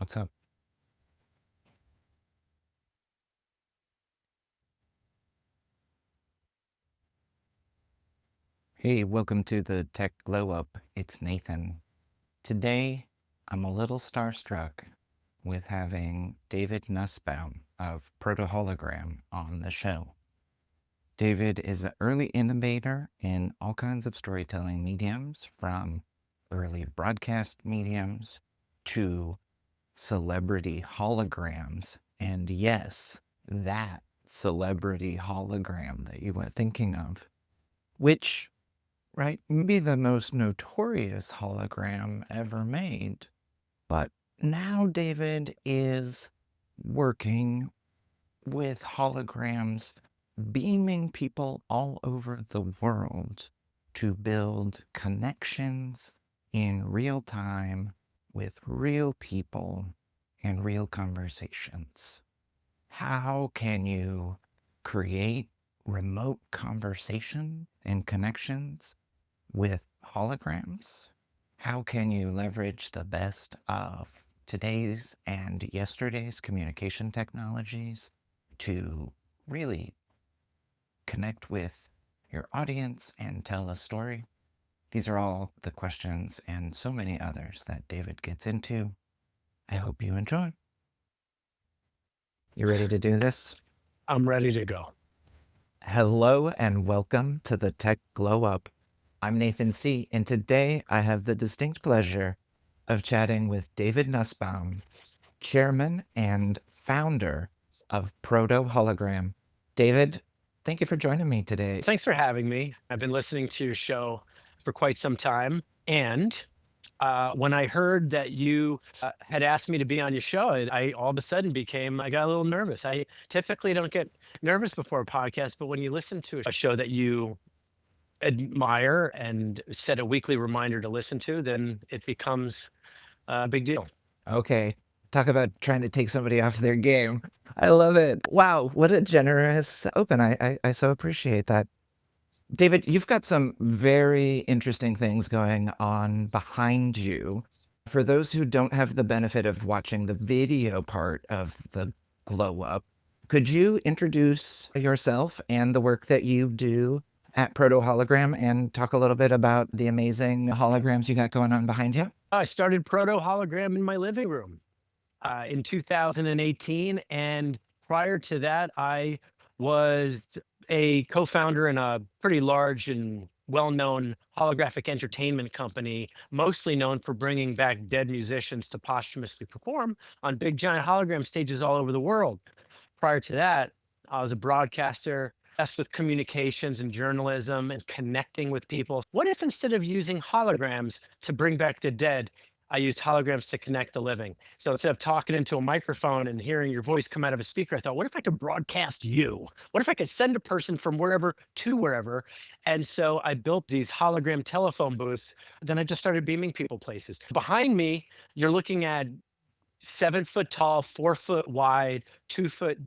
What's up? Hey, welcome to the Tech Glow Up. It's Nathan. Today, I'm a little starstruck with having David Nussbaum of Proto Hologram on the show. David is an early innovator in all kinds of storytelling mediums, from early broadcast mediums to celebrity holograms. And yes, that celebrity hologram that you were thinking of, which, right, maybe the most notorious hologram ever made. But now David is working with holograms, beaming people all over the world to build connections in real time with real people and real conversations. How can you create remote conversation and connections with holograms? How can you leverage the best of today's and yesterday's communication technologies to really connect with your audience and tell a story? These are all the questions and so many others that David gets into. I hope you enjoy. You ready to do this? I'm ready to go. Hello and welcome to the Tech Glow Up. I'm Nathan C., and today I have the distinct pleasure of chatting with David Nussbaum, chairman and founder of Proto Hologram. David, thank you for joining me today. Thanks for having me. I've been listening to your show for quite some time. And when I heard that you had asked me to be on your show, I all of a sudden I got a little nervous. I typically don't get nervous before a podcast, but when you listen to a show that you admire and set a weekly reminder to listen to, then it becomes a big deal. Okay, talk about trying to take somebody off their game. I love it. Wow, what a generous open. I so appreciate that. David, you've got some very interesting things going on behind you. For those who don't have the benefit of watching the video part of the glow up, could you introduce yourself and the work that you do at Proto Hologram and talk a little bit about the amazing holograms you got going on behind you? I started Proto Hologram in my living room in 2018. And prior to that, I was a co founder in a pretty large and well known holographic entertainment company, mostly known for bringing back dead musicians to posthumously perform on big giant hologram stages all over the world. Prior to that, I was a broadcaster. Obsessed with communications and journalism and connecting with people. What if instead of using holograms to bring back the dead, I used holograms to connect the living? So instead of talking into a microphone and hearing your voice come out of a speaker, I thought, what if I could broadcast you? What if I could send a person from wherever to wherever? And so I built these hologram telephone booths. Then I just started beaming people places. Behind me, you're looking at 7 foot tall, 4 foot wide, 2 foot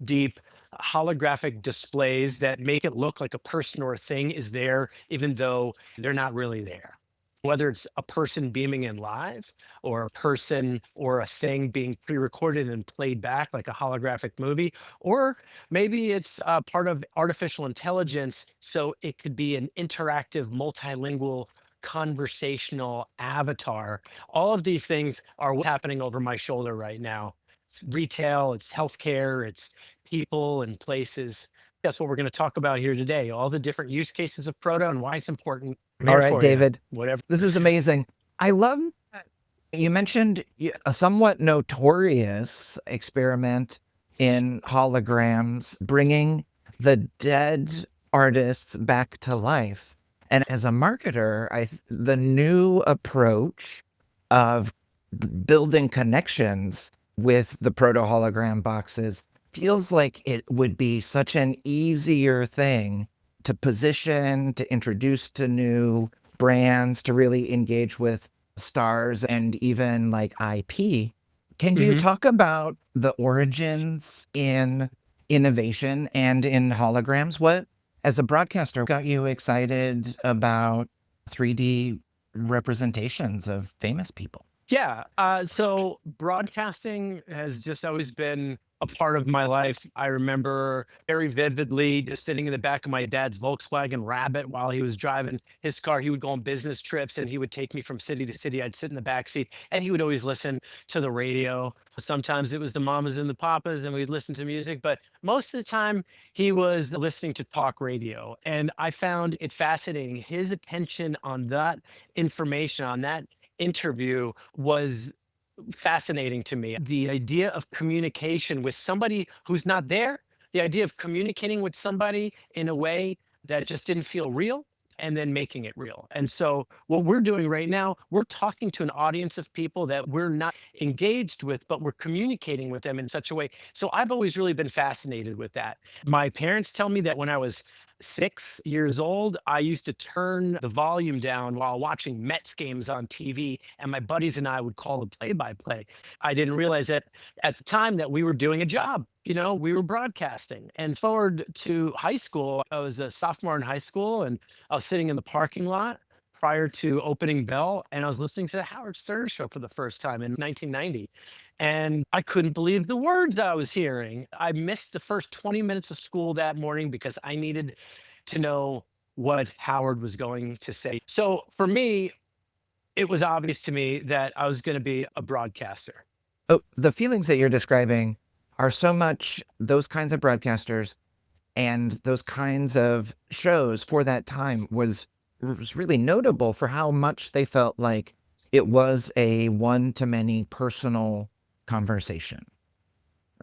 deep holographic displays that make it look like a person or a thing is there, even though they're not really there. Whether it's a person beaming in live or a person or a thing being pre recorded and played back like a holographic movie, or maybe it's part of artificial intelligence. So it could be an interactive, multilingual, conversational avatar. All of these things are what's happening over my shoulder right now. It's retail, it's healthcare, it's people and places. That's what we're going to talk about here today. All the different use cases of Proto and why it's important. I'm All here right, for you. David, Whatever. this is amazing. I love that you mentioned a somewhat notorious experiment in holograms, bringing the dead artists back to life. And as a marketer, the new approach of building connections with the proto hologram boxes feels like it would be such an easier thing to position, to introduce to new brands, to really engage with stars and even like IP. Can you hmm talk about the origins in innovation and in holograms? What, as a broadcaster, got you excited about 3D representations of famous people? Yeah. So broadcasting has just always been a part of my life. I remember very vividly just sitting in the back of my dad's Volkswagen Rabbit while he was driving his car. He would go on business trips and he would take me from city to city. I'd sit in the back seat and he would always listen to the radio. Sometimes it was the mamas and the papas and we'd listen to music, but most of the time he was listening to talk radio. And I found it fascinating. His attention on that information, on that interview was fascinating to me. The idea of communication with somebody who's not there, the idea of communicating with somebody in a way that just didn't feel real and then making it real. And so, what we're doing right now, we're talking to an audience of people that we're not engaged with, but we're communicating with them in such a way. So, I've always really been fascinated with that. My parents tell me that when I was 6 years old, I used to turn the volume down while watching Mets games on TV, and my buddies and I would call the play by play. I didn't realize that at the time that we were doing a job. We were broadcasting. And forward to high school, I was a sophomore in high school, and I was sitting in the parking lot prior to opening bell, and I was listening to the Howard Stern show for the first time in 1990. And I couldn't believe the words I was hearing. I missed the first 20 minutes of school that morning because I needed to know what Howard was going to say. So for me, it was obvious to me that I was going to be a broadcaster. Oh, the feelings that you're describing are so much those kinds of broadcasters and those kinds of shows for that time was really notable for how much they felt like it was a one-to-many personal conversation,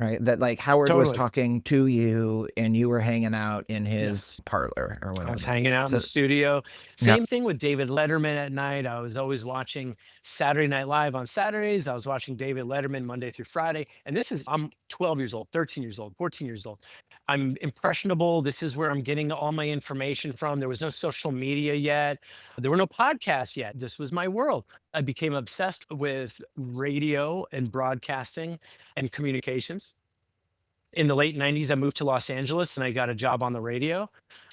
right? That like Howard was Totally. talking to you and you were hanging out in Yeah. his parlor or I was whatever. hanging out in the So, studio. yeah. Same thing with David Letterman at night. I was always watching Saturday Night Live on Saturdays. I was watching David Letterman Monday through Friday. And I'm 12 years old, 13 years old, 14 years old. I'm impressionable. This is where I'm getting all my information from. There was no social media yet. There were no podcasts yet. This was my world. I became obsessed with radio and broadcasting and communications. In the late 90s, I moved to Los Angeles and I got a job on the radio.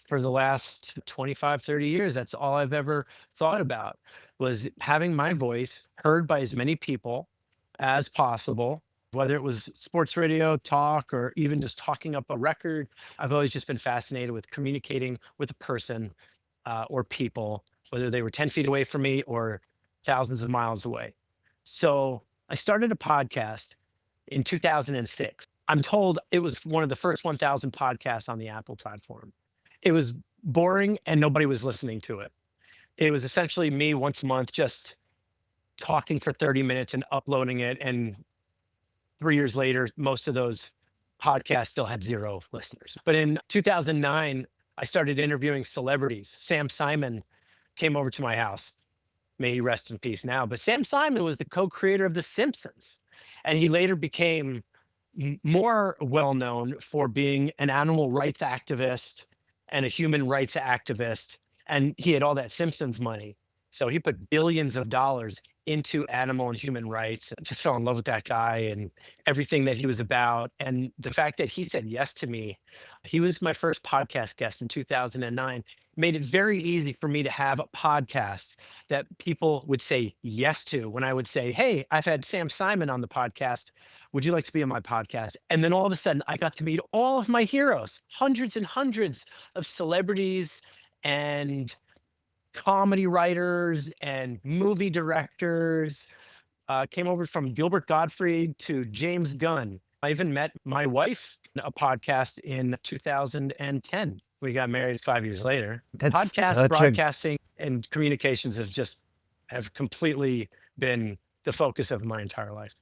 For the last 25, 30 years, that's all I've ever thought about was having my voice heard by as many people as possible, whether it was sports radio, talk, or even just talking up a record. I've always just been fascinated with communicating with a person or people, whether they were 10 feet away from me or thousands of miles away. So I started a podcast in 2006. I'm told it was one of the first 1,000 podcasts on the Apple platform. It was boring and nobody was listening to it. It was essentially me once a month just talking for 30 minutes and uploading it. And 3 years later, most of those podcasts still had zero listeners. But in 2009, I started interviewing celebrities. Sam Simon came over to my house. May he rest in peace now. But Sam Simon was the co-creator of The Simpsons. And he later became more well known for being an animal rights activist and a human rights activist. And he had all that Simpsons money. So he put billions of dollars into animal and human rights. I just fell in love with that guy and everything that he was about. And the fact that he said yes to me, he was my first podcast guest in 2009, made it very easy for me to have a podcast that people would say yes to when I would say, "Hey, I've had Sam Simon on the podcast. Would you like to be on my podcast?" And then all of a sudden, I got to meet all of my heroes, hundreds and hundreds of celebrities and comedy writers and movie directors. Came over from Gilbert Gottfried to James Gunn. I even met my wife in a podcast in 2010. We got married 5 years later. That's Podcast, such a broadcasting, and communications have completely been the focus of my entire life.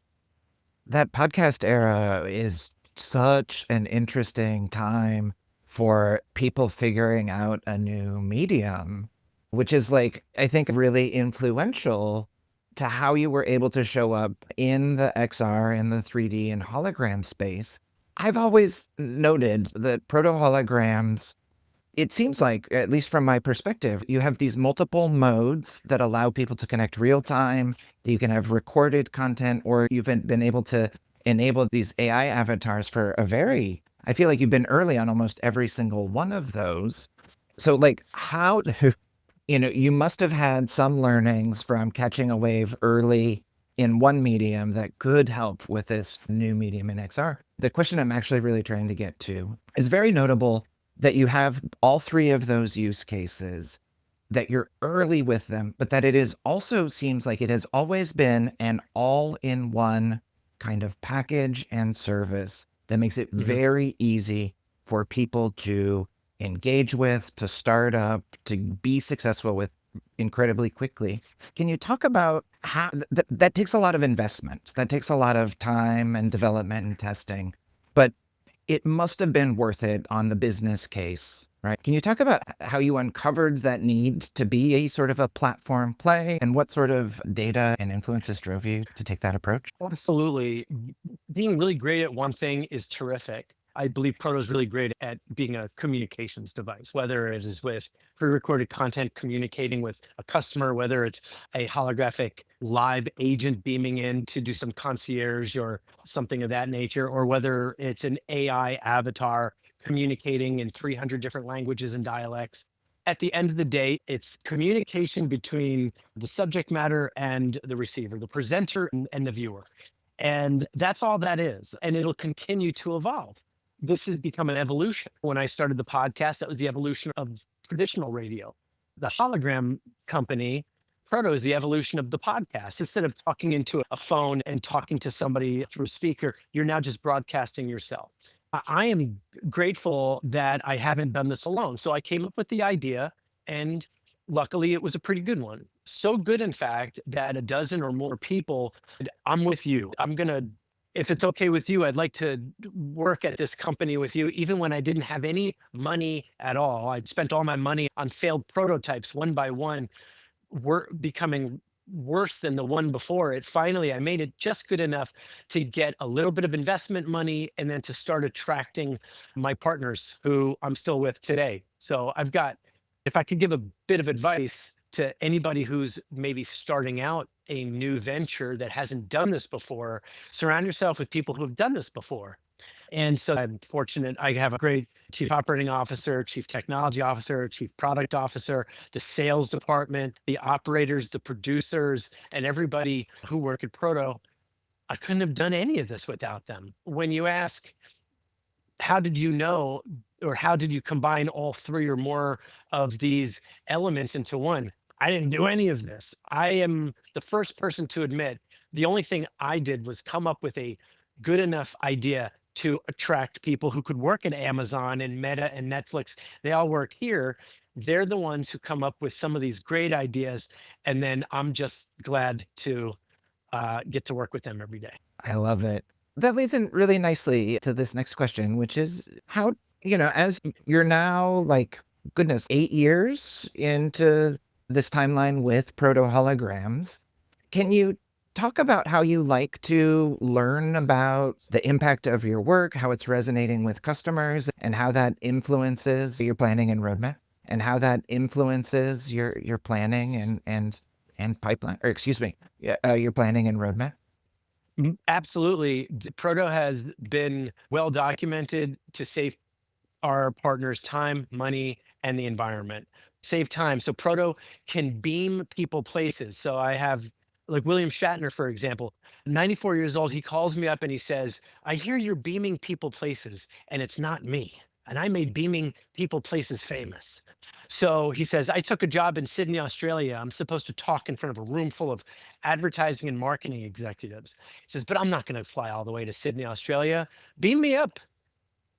that podcast era is such an interesting time for people figuring out a new medium, which is like, I think, really influential to how you were able to show up in the XR and the 3D and hologram space. I've always noted that proto holograms, it seems like, at least from my perspective, you have these multiple modes that allow people to connect real time. You can have recorded content, or you've been able to enable these AI avatars for I feel like you've been early on almost every single one of those. So, like, you must have had some learnings from catching a wave early in one medium that could help with this new medium in XR. The question I'm actually really trying to get to is very notable that you have all three of those use cases, that you're early with them, but that it is also seems like it has always been an all-in-one kind of package and service that makes it Mhm. very easy for people to engage with, to start up, to be successful with incredibly quickly. Can you talk about how that takes a lot of investment, that takes a lot of time and development and testing, but it must have been worth it on the business case, right? Can you talk about how you uncovered that need to be a sort of a platform play and what sort of data and influences drove you to take that approach? Absolutely. Being really great at one thing is terrific. I believe Proto is really great at being a communications device, whether it is with pre-recorded content communicating with a customer, whether it's a holographic live agent beaming in to do some concierge or something of that nature, or whether it's an AI avatar communicating in 300 different languages and dialects. At the end of the day, it's communication between the subject matter and the receiver, the presenter and the viewer. And that's all that is. And it'll continue to evolve. This has become an evolution. When I started the podcast, that was the evolution of traditional radio. The hologram company, Proto, is the evolution of the podcast. Instead of talking into a phone and talking to somebody through a speaker, you're now just broadcasting yourself. I am grateful that I haven't done this alone. So I came up with the idea, and luckily it was a pretty good one. So good, in fact, that a dozen or more people, I'm with you. If it's okay with you, I'd like to work at this company with you, even when I didn't have any money at all. I'd spent all my money on failed prototypes one by one, were becoming worse than the one before it. Finally, I made it just good enough to get a little bit of investment money and then to start attracting my partners who I'm still with today. So I've got, if I could give a bit of advice to anybody who's maybe starting out a new venture that hasn't done this before, surround yourself with people who have done this before. And so I'm fortunate. I have a great chief operating officer, chief technology officer, chief product officer, the sales department, the operators, the producers, and everybody who work at Proto. I couldn't have done any of this without them. When you ask, how did you know, or how did you combine all three or more of these elements into one? I didn't do any of this. I am the first person to admit the only thing I did was come up with a good enough idea to attract people who could work at Amazon and Meta and Netflix. They all work here. They're the ones who come up with some of these great ideas. And then I'm just glad to get to work with them every day. I love it. That leads in really nicely to this next question, which is how, as you're now like, goodness, 8 years into this timeline with proto holograms, can you talk about how you like to learn about the impact of your work, how it's resonating with customers, and how that influences your planning and roadmap, and how that influences your planning and pipeline, or excuse me, your planning and roadmap? Absolutely. Proto has been well documented to save our partners time, money, and the environment. Save time. So Proto can beam people places. So I have, like, William Shatner, for example, 94 years old. He calls me up and he says, I hear you're beaming people places, and it's not me. And I made beaming people places famous. So he says, I took a job in Sydney, Australia. I'm supposed to talk in front of a room full of advertising and marketing executives. He says, but I'm not going to fly all the way to Sydney, Australia. Beam me up,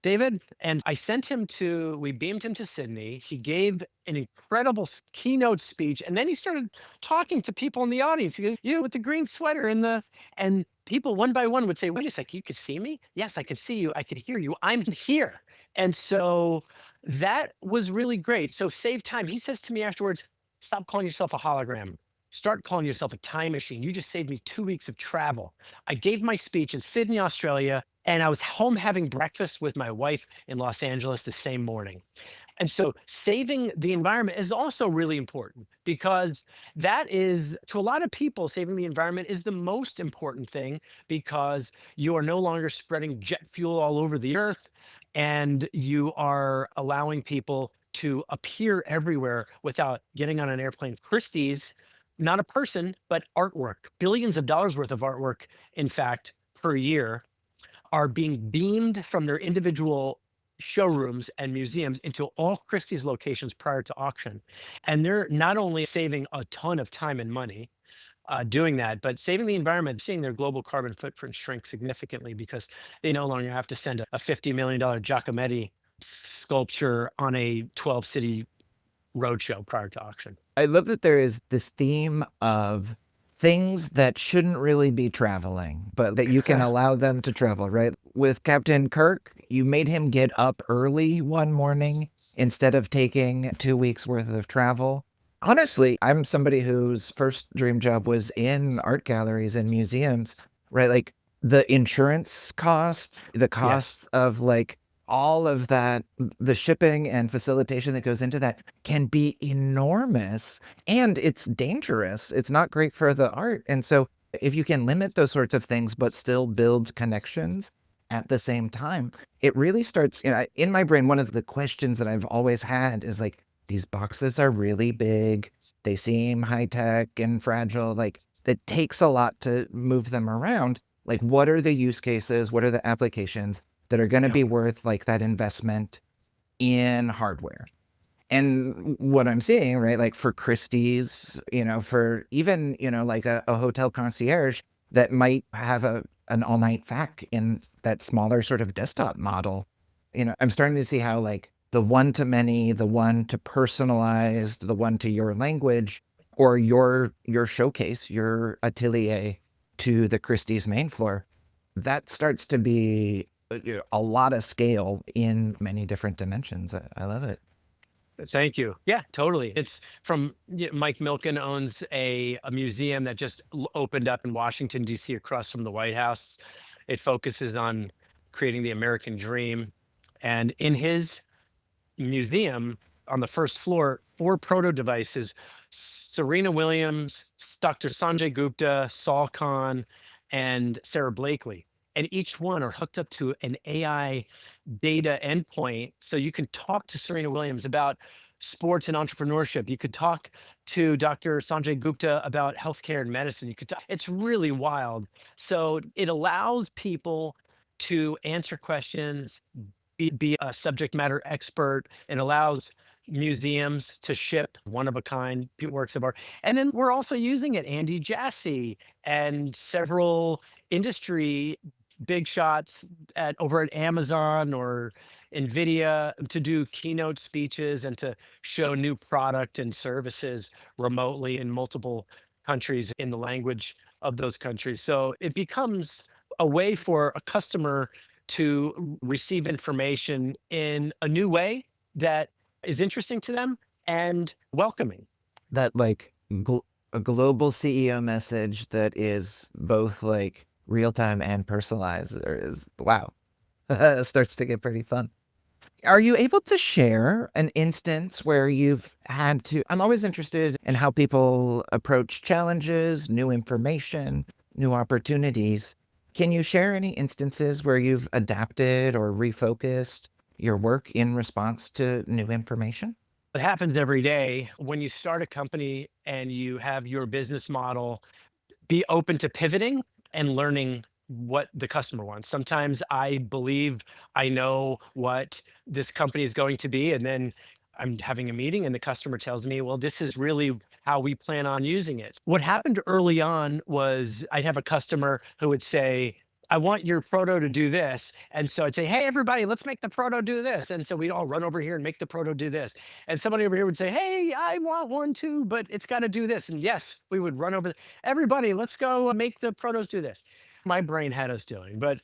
David. And we beamed him to Sydney. He gave an incredible keynote speech. And then he started talking to people in the audience. He goes, you with the green sweater and people one by one would say, wait a second, you could see me? Yes, I could see you. I could hear you. I'm here. And so that was really great. So save time. He says to me afterwards, stop calling yourself a hologram. Start calling yourself a time machine. You just saved me 2 weeks of travel. I gave my speech in Sydney, Australia, and I was home having breakfast with my wife in Los Angeles the same morning. And so saving the environment is also really important because that is, to a lot of people, saving the environment is the most important thing because you are no longer spreading jet fuel all over the earth and you are allowing people to appear everywhere without getting on an airplane. Christie's not a person, but artwork, billions of dollars worth of artwork, in fact, per year are being beamed from their individual showrooms and museums into all Christie's locations prior to auction. And they're not only saving a ton of time and money doing that, but saving the environment, seeing their global carbon footprint shrink significantly because they no longer have to send a $50 million Giacometti sculpture on a 12 city roadshow prior to auction. I love that there is this theme of things that shouldn't really be traveling, but that you can allow them to travel, right? With Captain Kirk, you made him get up early one morning instead of taking 2 weeks worth of travel. Honestly, I'm somebody whose first dream job was in art galleries and museums, right? Like the insurance costs, the Yes. costs of like all of that, the shipping and facilitation that goes into that can be enormous and it's dangerous. It's not great for the art. And so if you can limit those sorts of things, but still build connections at the same time, it really starts, in my brain, one of the questions that I've always had is like, these boxes are really big. They seem high tech and fragile. Like it takes a lot to move them around. Like, what are the use cases? What are the applications that are going to Yeah. be worth like that investment in hardware? And what I'm seeing, right, like for Christie's, for even, like a hotel concierge that might have an all night fac in that smaller sort of desktop model, I'm starting to see how like the one to many, the one to personalized, the one to your language, or your showcase, your atelier to the Christie's main floor, that starts to be a lot of scale in many different dimensions. I love it. Thank you. Yeah, totally. It's from Mike Milken owns a museum that just opened up in Washington, D.C., across from the White House. It focuses on creating the American dream. And in his museum on the first floor, four proto devices, Serena Williams, Dr. Sanjay Gupta, Saul Khan, and Sarah Blakely. And each one are hooked up to an AI data endpoint. So you can talk to Serena Williams about sports and entrepreneurship. You could talk to Dr. Sanjay Gupta about healthcare and medicine. You could talk, it's really wild. So it allows people to answer questions, be a subject matter expert, and allows museums to ship one of a kind works of art. And then we're also using it, Andy Jassy and several industry big shots at over at Amazon or Nvidia to do keynote speeches and to show new product and services remotely in multiple countries in the language of those countries. So it becomes a way for a customer to receive information in a new way that is interesting to them and welcoming. That like a global CEO message that is both like real time and personalized is wow. Starts to get pretty fun. Are you able to share an instance where you've had to? I'm always interested in how people approach challenges, new information, new opportunities. Can you share any instances where you've adapted or refocused your work in response to new information? It happens every day when you start a company and you have your business model. Be open to pivoting and learning what the customer wants. Sometimes I believe I know what this company is going to be, and then I'm having a meeting and the customer tells me, well, this is really how we plan on using it. What happened early on was I'd have a customer who would say, I want your proto to do this. And so I'd say, hey, everybody, let's make the proto do this. And so we'd all run over here and make the proto do this. And somebody over here would say, hey, I want one too, but it's got to do this. And yes, we would run over. Everybody, let's go make the protos do this. My brain had us doing. But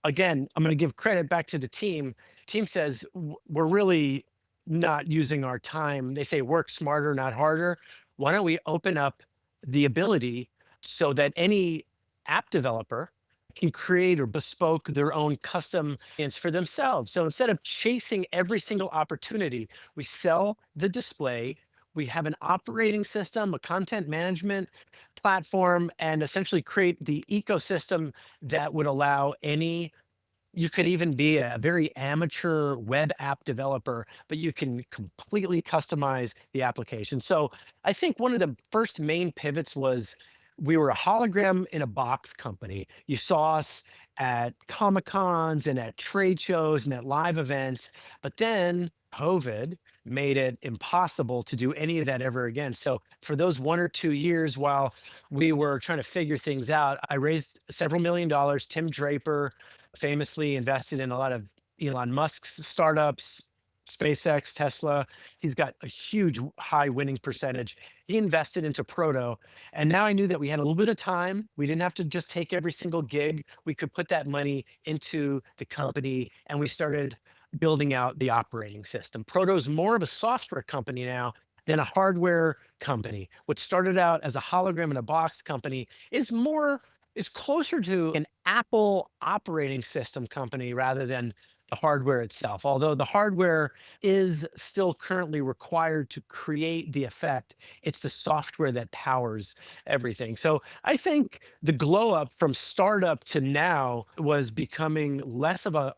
again, I'm going to give credit back to the team. Team says we're really not using our time. They say work smarter, not harder. Why don't we open up the ability so that any app developer can create or bespoke their own custom experience for themselves. So instead of chasing every single opportunity, we sell the display. We have an operating system, a content management platform, and essentially create the ecosystem that would allow any You could even be a very amateur web app developer, but you can completely customize the application. So I think one of the first main pivots was we were a hologram in a box company. You saw us at Comic Cons and at trade shows and at live events, but then COVID made it impossible to do any of that ever again. So for those 1 or 2 years while we were trying to figure things out, I raised several $1,000,000. Tim Draper famously invested in a lot of Elon Musk's startups, SpaceX, Tesla. He's got a huge high winning percentage. He invested into Proto. And now I knew that we had a little bit of time. We didn't have to just take every single gig. We could put that money into the company and we started building out the operating system. Proto's more of a software company now than a hardware company. What started out as a hologram in a box company is closer to an Apple operating system company rather than the hardware itself. Although the hardware is still currently required to create the effect, it's the software that powers everything. So I think the glow up from startup to now was becoming less of a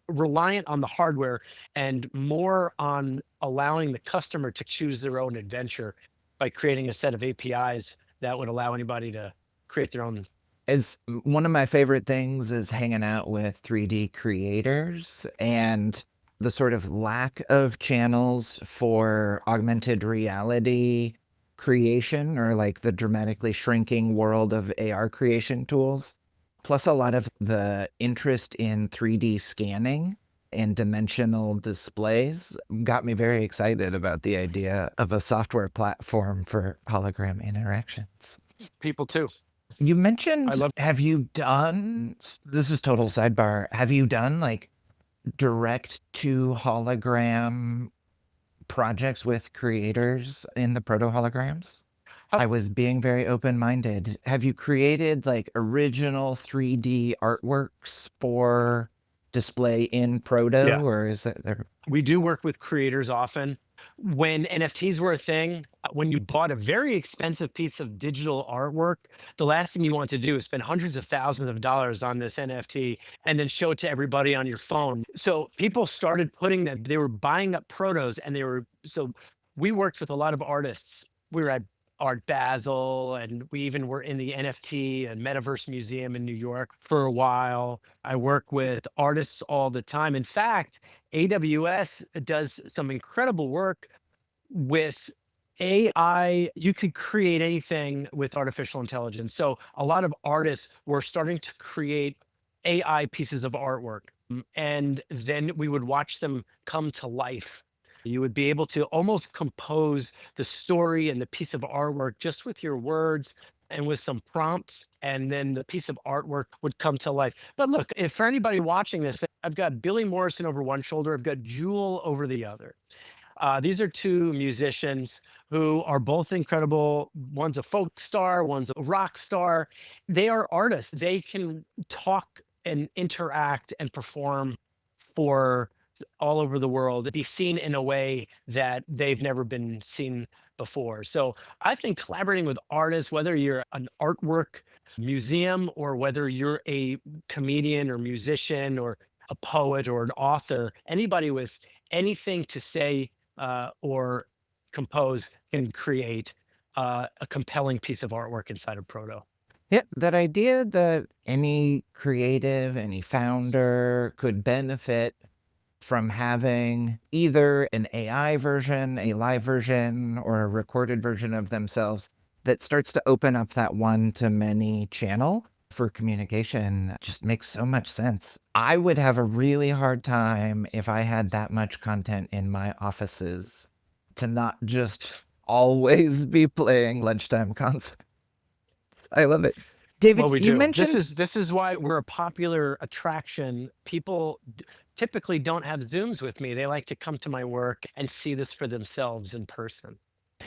reliant on the hardware and more on allowing the customer to choose their own adventure by creating a set of APIs that would allow anybody to create their own. As one of my favorite things is hanging out with 3D creators, and the sort of lack of channels for augmented reality creation, or like the dramatically shrinking world of AR creation tools, plus a lot of the interest in 3D scanning and dimensional displays got me very excited about the idea of a software platform for hologram interactions. People too. You I mentioned, love. have you done, this is total sidebar, have you done like direct to hologram projects with creators in the proto holograms? How, I was being very open minded. Have you created like original 3D artworks for display in proto, yeah, or is it there? we do work with creators often. When NFTs were a thing, when you bought a very expensive piece of digital artwork, the last thing you want to do is spend hundreds of thousands of dollars on this NFT and then show it to everybody on your phone. So people started putting that they were buying up protos and we worked with a lot of artists. We were at Art Basel and we even were in the NFT and Metaverse Museum in New York for a while. I work with artists all the time. In fact, AWS does some incredible work with AI. You could create anything with artificial intelligence. So a lot of artists were starting to create AI pieces of artwork, and then we would watch them come to life. You would be able to almost compose the story and the piece of artwork just with your words and with some prompts, and then the piece of artwork would come to life. But look, if for anybody watching this, I've got Billy Morrison over one shoulder, I've got Jewel over the other. These are two musicians who are both incredible. One's a folk star, one's a rock star. They are artists. They can talk and interact and perform for all over the world, be seen in a way that they've never been seen before. So I think collaborating with artists, whether you're an artwork museum or whether you're a comedian or musician or a poet or an author, anybody with anything to say or compose can create a compelling piece of artwork inside of Proto. Yeah, that idea that any creative, any founder could benefit from having either an AI version, a live version, or a recorded version of themselves that starts to open up that one to many channel for communication just makes so much sense. I would have a really hard time if I had that much content in my offices to not just always be playing lunchtime concerts. I love it. Well, David, we you do. mentioned, This is why we're a popular attraction. People typically don't have Zooms with me. They like to come to my work and see this for themselves in person.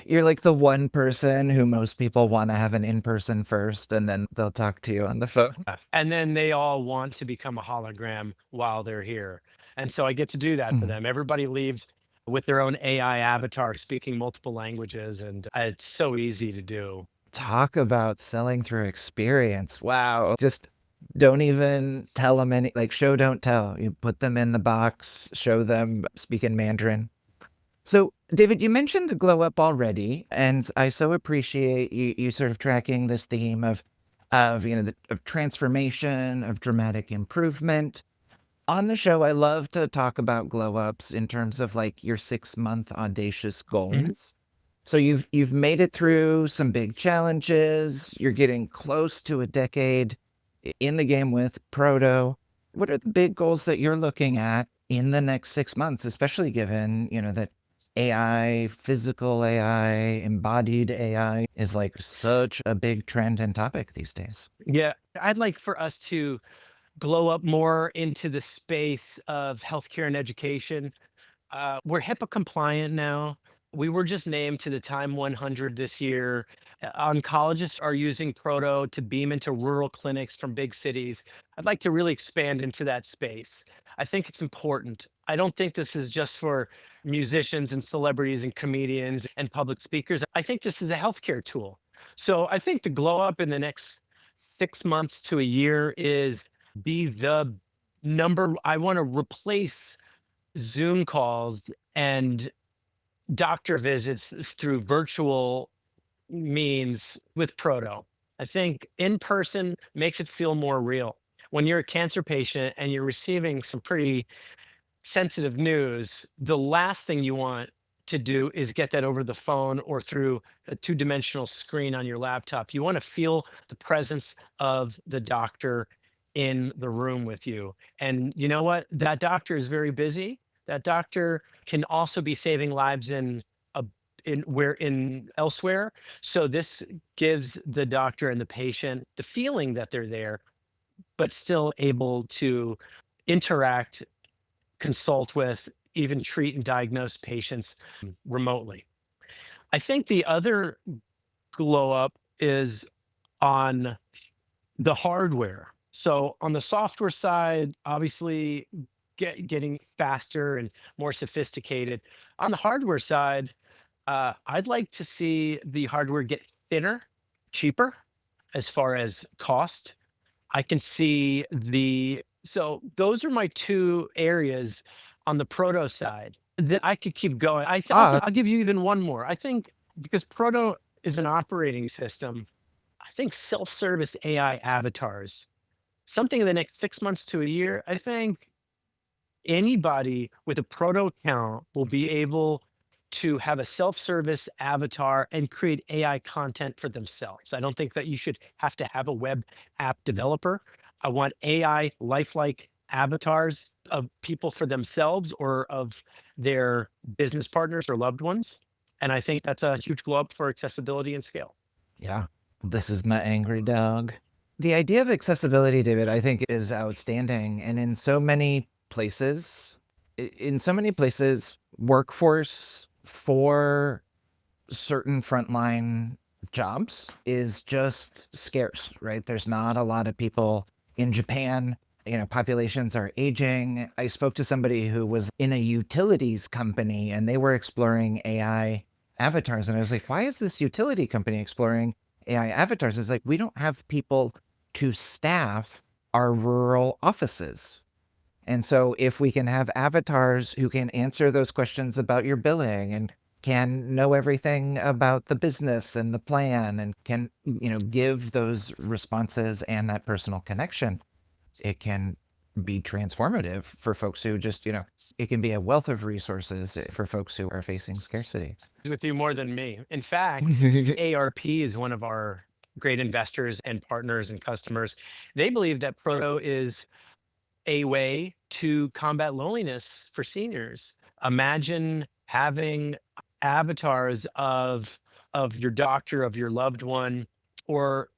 you're like the one person who most people want to have an in-person first, and then they'll talk to you on the phone. And then they all want to become a hologram while they're here. And so I get to do that for Mm. them. Everybody leaves with their own AI avatar speaking multiple languages, and it's so easy to do. Talk about selling through experience. Wow. Just Don't even tell them any, like, show, don't tell. You put them in the box, show them speak in Mandarin. So, David, you mentioned the glow up already, and I so appreciate you sort of tracking this theme of of transformation, of dramatic improvement. On the show, I love to talk about glow ups in terms of like your 6 month audacious Mhm. goals. So you've made it through some big challenges. You're getting close to a decade in the game with Proto. What are the big goals that you're looking at in the next 6 months, especially given, that AI, physical AI, embodied AI is like such a big trend and topic these days? Yeah, I'd like for us to glow up more into the space of healthcare and education. We're HIPAA compliant now. We were just named to the Time 100 this year. Oncologists are using Proto to beam into rural clinics from big cities. I'd like to really expand into that space. I think it's important. I don't think this is just for musicians and celebrities and comedians and public speakers. I think this is a healthcare tool. So I think the glow up in the next 6 months to a year is be the number. I want to replace Zoom calls and doctor visits through virtual means with Proto. I think in person makes it feel more real. When you're a cancer patient and you're receiving some pretty sensitive news, the last thing you want to do is get that over the phone or through a two-dimensional screen on your laptop. You want to feel the presence of the doctor in the room with you. And you know what? That doctor is very busy. That doctor can also be saving lives a in elsewhere. So this gives the doctor and the patient the feeling that they're there, but still able to interact, consult with, even treat and diagnose patients remotely. I think the other glow up is on the hardware. So on the software side, obviously getting faster and more sophisticated. On the hardware side, I'd like to see the hardware get thinner, cheaper as far as cost. I can see so those are my two areas on the Proto side that I could keep going. Also, Ah, I'll give you even one more. I think because Proto is an operating system, I think self-service AI avatars, something in the next 6 months to a year, I think anybody with a Proto account will be able to have a self-service avatar and create AI content for themselves. I don't think that you should have to have a web app developer. I want AI lifelike avatars of people for themselves or of their business partners or loved ones. And I think that's a huge glow up for accessibility and scale. yeah. This is my angry dog. The idea of accessibility, David, I think is outstanding. And in so many places, workforce for certain frontline jobs is just scarce, right? There's not a lot of people in Japan. Populations are aging. I spoke to somebody who was in a utilities company and they were exploring AI avatars. And I was like, why is this utility company exploring AI avatars? It's like, we don't have people to staff our rural offices. And so if we can have avatars who can answer those questions about your billing and can know everything about the business and the plan and can, give those responses and that personal connection, it can be transformative for folks who just, it can be a wealth of resources for folks who are facing scarcity. With you more than me. In fact, ARP is one of our great investors and partners and customers. They believe that Proto is a way to combat loneliness for seniors. Imagine having avatars of your doctor, of your loved one, or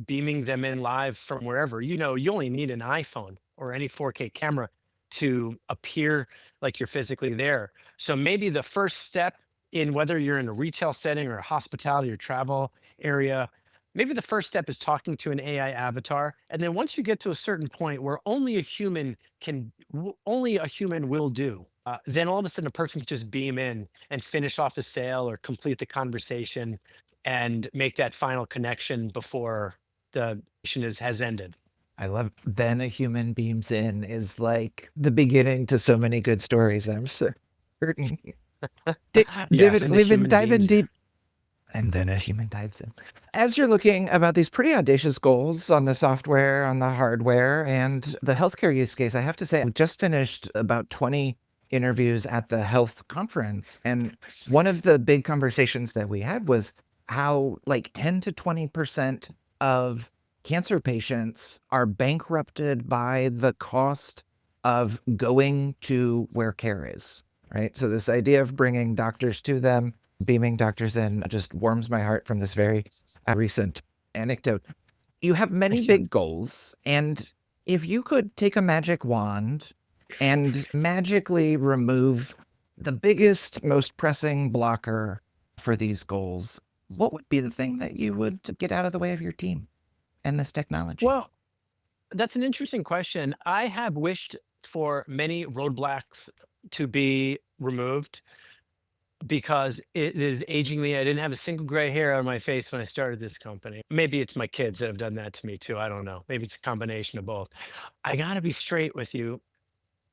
beaming them in live from wherever. You only need an iPhone or any 4K camera to appear like you're physically there. So maybe the first step in whether you're in a retail setting or a hospitality or travel area, maybe the first step is talking to an AI avatar. And then once you get to a certain point where only a human will do, then all of a sudden a person can just beam in and finish off the sale or complete the conversation and make that final connection before the mission has ended. I love then a human beams in is like the beginning to so many good stories. I'm certain. Yes, David, and the we've been human diving beams. deep. And then a human dives in. As you're looking about these pretty audacious goals on the software, on the hardware, and the healthcare use case, I have to say, we just finished about 20 interviews at the health conference. And one of the big conversations that we had was how like 10 to 20% of cancer patients are bankrupted by the cost of going to where care is, right? So this idea of bringing doctors to them, beaming doctors in, just warms my heart from this very recent anecdote. You have many Thank you. big goals, and if you could take a magic wand and magically remove the biggest, most pressing blocker for these goals, what would be the thing that you would get out of the way of your team and this technology? Well, that's an interesting question. I have wished for many roadblocks to be removed because it is aging me. I didn't have a single gray hair on my face when I started this company. Maybe it's my kids that have done that to me too. I don't know. Maybe it's a combination of both. I got to be straight with you.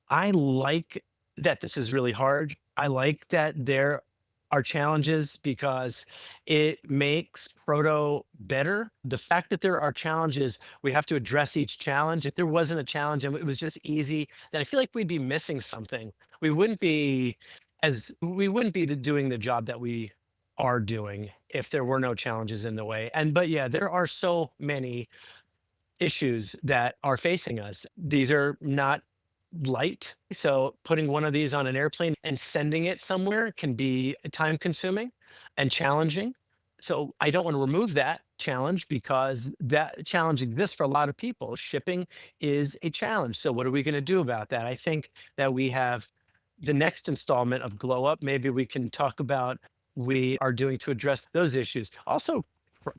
I like that this is really hard. I like that there are challenges because it makes Proto better. The fact that there are challenges, we have to address each challenge. If there wasn't a challenge and it was just easy, then I feel like we'd be missing something. We wouldn't be doing the job that we are doing if there were no challenges in the way. And but yeah, there are so many issues that are facing us. These are not light. So putting one of these on an airplane and sending it somewhere can be time consuming and challenging. So I don't want to remove that challenge because that challenge exists for a lot of people. Shipping is a challenge. So what are we going to do about that? I think that we have the next installment of Glow Up. Maybe we can talk about we are doing to address those issues. Also,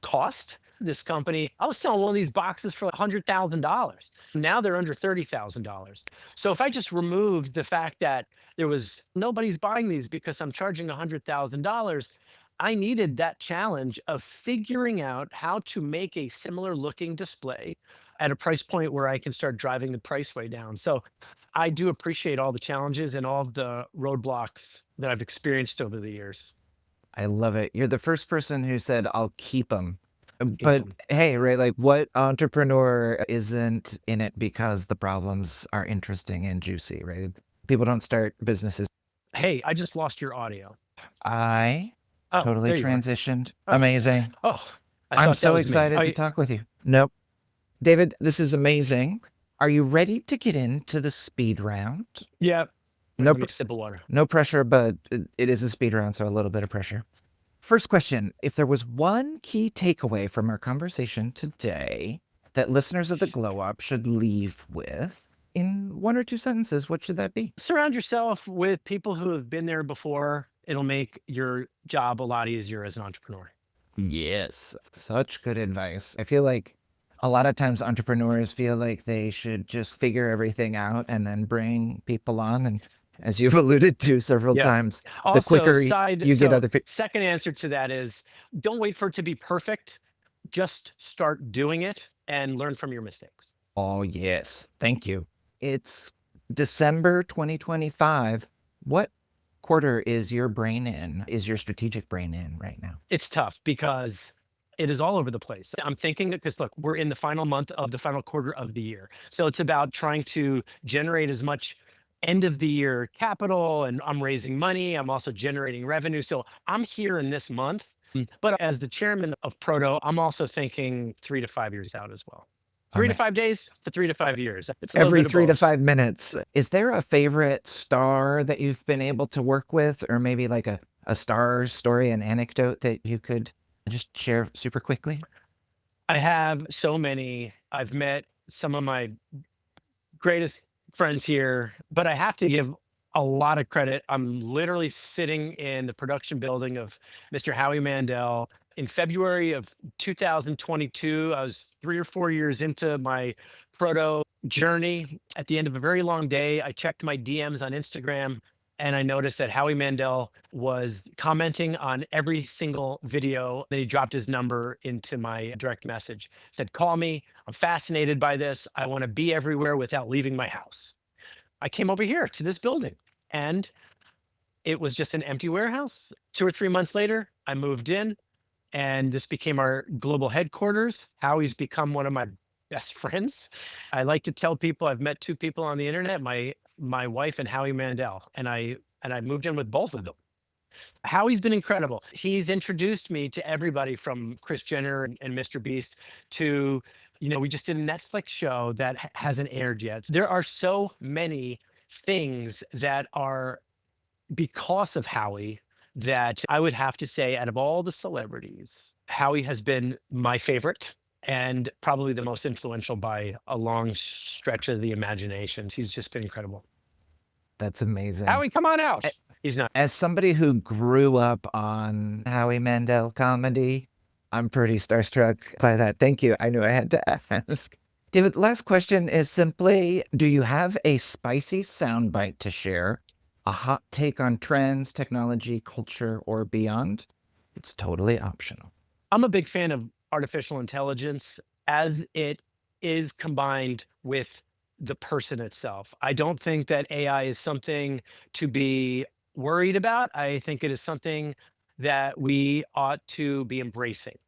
cost. This company, I was selling one of these boxes for $100,000. Now they're under $30,000. So if I just removed the fact that there was nobody's buying these because I'm charging $100,000, I needed that challenge of figuring out how to make a similar looking display at a price point where I can start driving the price way down. So I do appreciate all the challenges and all of the roadblocks that I've experienced over the years. I love it. You're the first person who said, I'll keep them. Keep But 'em. hey, right, like what entrepreneur isn't in it because the problems are interesting and juicy, right? People don't start businesses. Hey, I just lost your audio. I Oh, totally there you are. transitioned. Oh, Amazing. oh, I I'm thought that so was me. excited to talk with you. Nope. David, this is amazing. Are you ready to get into the speed round? Yeah. Wait, No, let me sip of water. no pressure, but it is a speed round, so a little bit of pressure. First question, if there was one key takeaway from our conversation today that listeners of the Glow Up should leave with, in one or two sentences, what should that be? Surround yourself with people who have been there before. It'll make your job a lot easier as an entrepreneur. Yes. Such good advice. I feel like a lot of times entrepreneurs feel like they should just figure everything out and then bring people on. And as you've alluded to several Yeah. times, the Also, quicker you get other people. second answer to that is don't wait for it to be perfect. Just start doing it and learn from your mistakes. Oh, yes. Thank you. It's December 2025. What quarter is your brain in? Is your strategic brain in right now? It's tough because it is all over the place. I'm thinking because look, we're in the final month of the final quarter of the year. So it's about trying to generate as much end of the year capital and I'm raising money. I'm also generating revenue. So I'm here in this month. But as the chairman of Proto, I'm also thinking 3 to 5 years out as well. Um, 3 to 5 days to 3 to 5 years. It's a little every bit of 3 to 5 both. minutes. Is there a favorite star that you've been able to work with, or maybe like a star story, an anecdote that you could just share super quickly? I have so many. I've met some of my greatest friends here, but I have to give a lot of credit. I'm literally sitting in the production building of Mr. Howie Mandel in February of 2022. I was 3 or 4 years into my proto journey. At the end of a very long day, I checked my DMs on Instagram. And I noticed that Howie Mandel was commenting on every single video. Then he dropped his number into my direct message, said, "Call me. I'm fascinated by this. I want to be everywhere without leaving my house." I came over here to this building, and it was just an empty warehouse. 2 or 3 months later, I moved in, and this became our global headquarters. Howie's become one of my best friends. I like to tell people I've met two people on the internet, my wife and Howie Mandel, and I moved in with both of them. Howie's been incredible. He's introduced me to everybody from Chris Jenner and Mr. Beast to, we just did a Netflix show that hasn't aired yet. There are so many things that are because of Howie that I would have to say, out of all the celebrities, Howie has been my favorite and probably the most influential by a long stretch of the imagination. He's just been incredible. That's amazing. Howie, come on out. He's not. As somebody who grew up on Howie Mandel comedy, I'm pretty starstruck by that. Thank you. I knew I had to ask. David, last question is simply, do you have a spicy soundbite to share? A hot take on trends, technology, culture, or beyond? It's totally optional. I'm a big fan of artificial intelligence as it is combined with the person itself. I don't think that AI is something to be worried about. I think it is something that we ought to be embracing.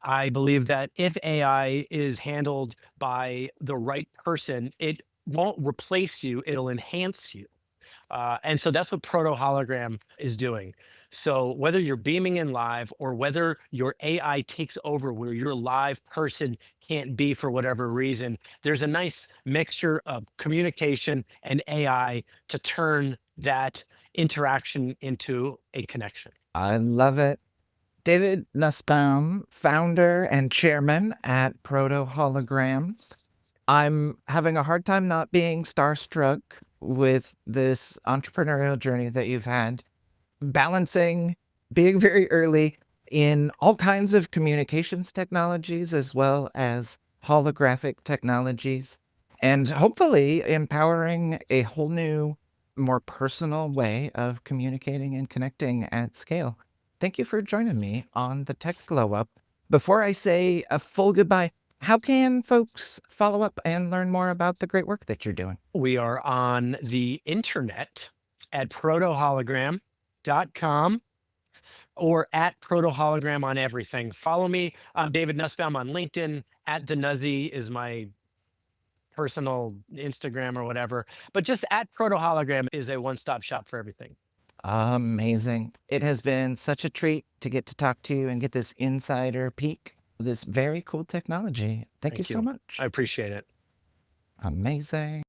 I believe that if AI is handled by the right person, it won't replace you, it'll enhance you. And so that's what Proto Hologram is doing. So whether you're beaming in live or whether your AI takes over where your live person can't be for whatever reason, there's a nice mixture of communication and AI to turn that interaction into a connection. I love it. David Nussbaum, founder and chairman at Proto Holograms. I'm having a hard time not being starstruck with this entrepreneurial journey that you've had, balancing being very early in all kinds of communications technologies as well as holographic technologies, and hopefully empowering a whole new, more personal way of communicating and connecting at scale. Thank you for joining me on the Tech Glow Up. Before I say a full goodbye, how can folks follow up and learn more about the great work that you're doing? We are on the internet at protohologram.com or at protohologram on everything. Follow me. I'm David Nussbaum on LinkedIn. At the Nuzzy is my personal Instagram or whatever. But just at protohologram is a one-stop shop for everything. Amazing. It has been such a treat to get to talk to you and get this insider peek of this very cool technology. Thank you so much. I appreciate it. Amazing.